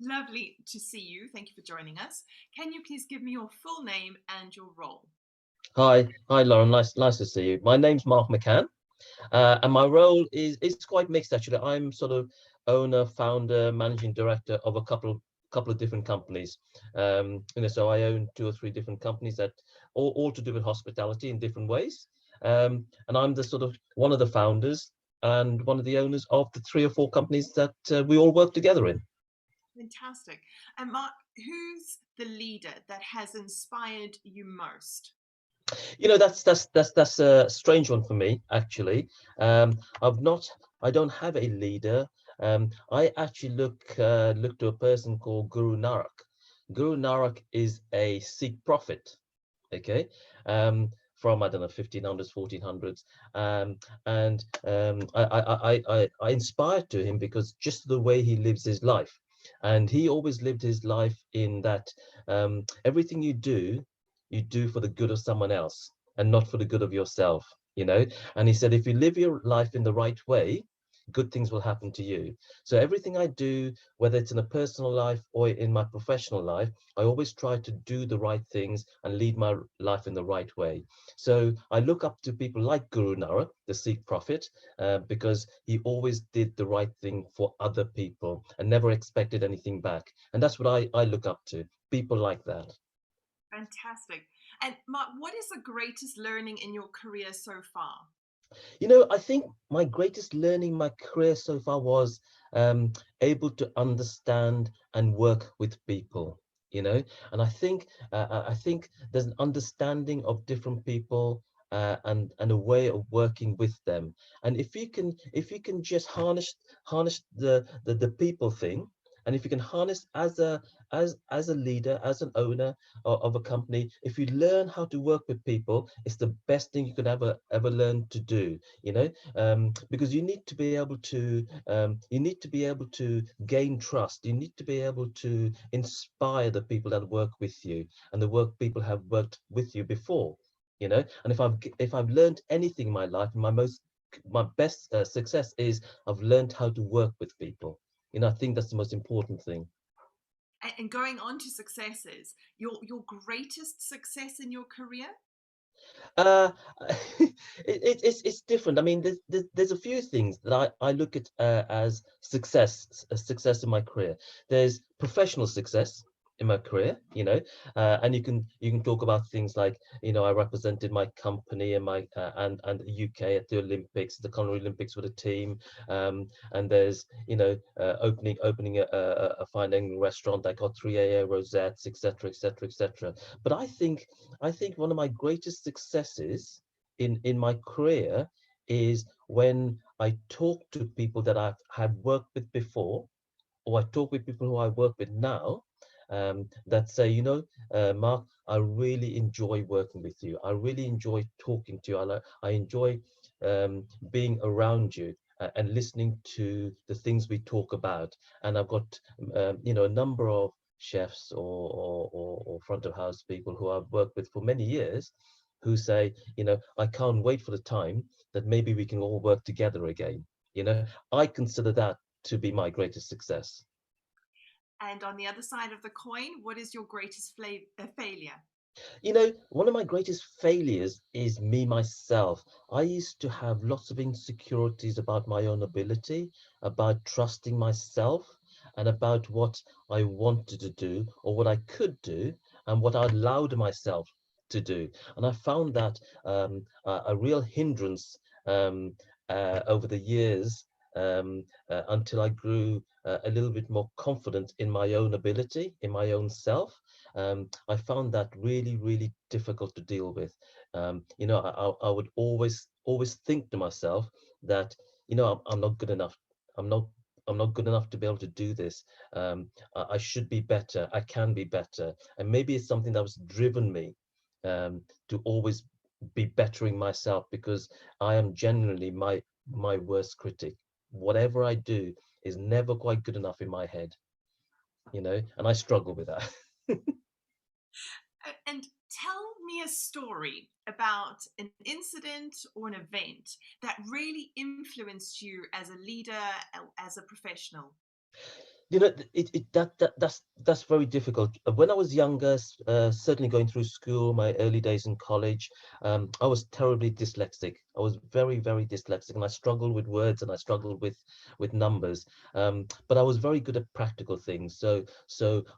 Lovely to see you. Thank you for joining us. Can you please give me your full name and your role? Hi, Lauren. Nice to see you. My name's Mark McCann, and my role is quite mixed actually. I'm sort of owner, founder, managing director of a couple of different companies. So I own two or three different companies that all to do with hospitality in different ways. And I'm the sort of one of the founders and one of the owners of the three or four companies that we all work together in. Fantastic. And Mark, who's the leader that has inspired you most? That's a strange one for me, actually. I've not, I don't have a leader. I actually look to a person called Guru Nanak. Guru Nanak is a Sikh prophet, okay, from I don't know 1500s, 1400s, and I inspired to him because just the way he lives his life, and he always lived his life in that everything you do for the good of someone else and not for the good of yourself, you know. And he said, if you live your life in the right way, good things will happen to you. So everything I do, whether it's in a personal life or in my professional life, I always try to do the right things and lead my life in the right way. So I look up to people like Guru Nanak, the Sikh prophet, because he always did the right thing for other people and never expected anything back. And that's what I look up to, people like that. Fantastic. And Mark, what is the greatest learning in your career so far? I think my greatest learning in my career so far was um, able to understand and work with people. And I think there's an understanding of different people and a way of working with them. And if you can just harness the people thing, and if you can harness as a leader, as an owner of a company, if you learn how to work with people, it's the best thing you could ever learn to do. Because you need to be able to gain trust. You need to be able to inspire the people that work with you, and the work people have worked with you before. And if I've learned anything in my life, my best success is I've learned how to work with people. I think that's the most important thing. And going on to successes, your greatest success in your career? Uh, it's different. I mean, there's a few things that I look at as success in my career. There's professional success in my career, and you can talk about things like, I represented my company and my and the UK at the Olympics, the Culinary Olympics with a team, and there's opening a fine dining restaurant. I got 3 AA rosettes, etc., etc., etc. But I think one of my greatest successes in my career is when I talk to people that I've had worked with before, or I talk with people who I work with now, that say, Mark, I really enjoy working with you. I really enjoy talking to you. I enjoy being around you. And listening to the things we talk about. And I've got, a number of chefs or front of house people who I've worked with for many years who say, I can't wait for the time that maybe we can all work together again. I consider that to be my greatest success. And on the other side of the coin, what is your greatest failure? One of my greatest failures is me myself. I used to have lots of insecurities about my own ability, about trusting myself, and about what I wanted to do or what I could do and what I allowed myself to do. And I found that a real hindrance over the years, until I grew a little bit more confident in my own ability, in my own self. I found that really, really difficult to deal with. I would always think to myself that, I'm not good enough. I'm not. I'm not good enough to be able to do this. I should be better. I can be better. And maybe it's something that was driven me to always be bettering myself, because I am generally my worst critic. Whatever I do is never quite good enough in my head, and I struggle with that. And tell me a story about an incident or an event that really influenced you as a leader, as a professional. That's very difficult. When I was younger, certainly going through school, my early days in college, I was terribly dyslexic. I was very, very dyslexic, and I struggled with words and I struggled with numbers. But I was very good at practical things. So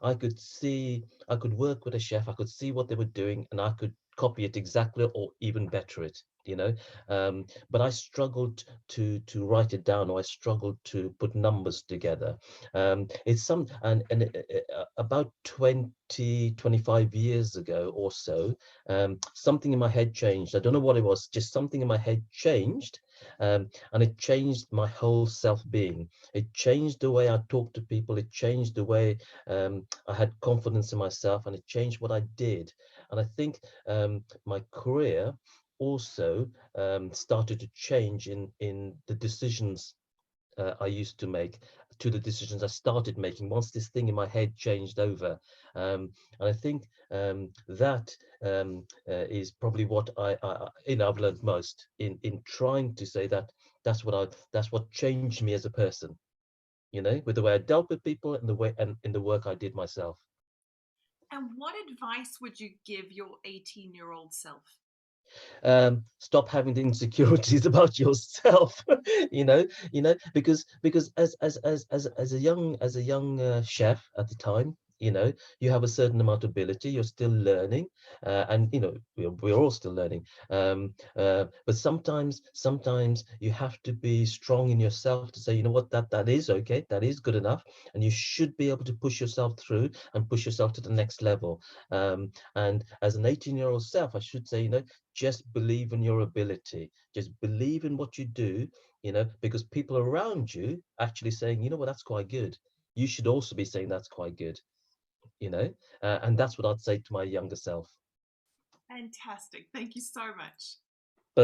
I could work with a chef, I could see what they were doing, and I could copy it exactly or even better it. But I struggled to write it down, or I struggled to put numbers together. It's some and About 25 years ago or so, something in my head changed. I don't know what it was, just something in my head changed, and it changed my whole self-being. It changed the way I talked to people. It changed the way I had confidence in myself, and it changed what I did. And I think my career also started to change in the decisions I used to make, to the decisions I started making once this thing in my head changed over. And I think that is probably what I've learned most in trying to say that that's what changed me as a person, with the way I dealt with people and the way and in the work I did myself. And what advice would you give your 18-year-old self? Stop having the insecurities about yourself. Because as a young chef at the time, you have a certain amount of ability. You're still learning, and we're all still learning. But sometimes you have to be strong in yourself to say, you know what, that is okay, that is good enough, and you should be able to push yourself through and push yourself to the next level. And as an 18-year-old self, I should say, just believe in your ability, just believe in what you do, because people around you actually saying, you know what, that's quite good, you should also be saying that's quite good, you know and that's what I'd say to my younger self. Fantastic. Thank you so much.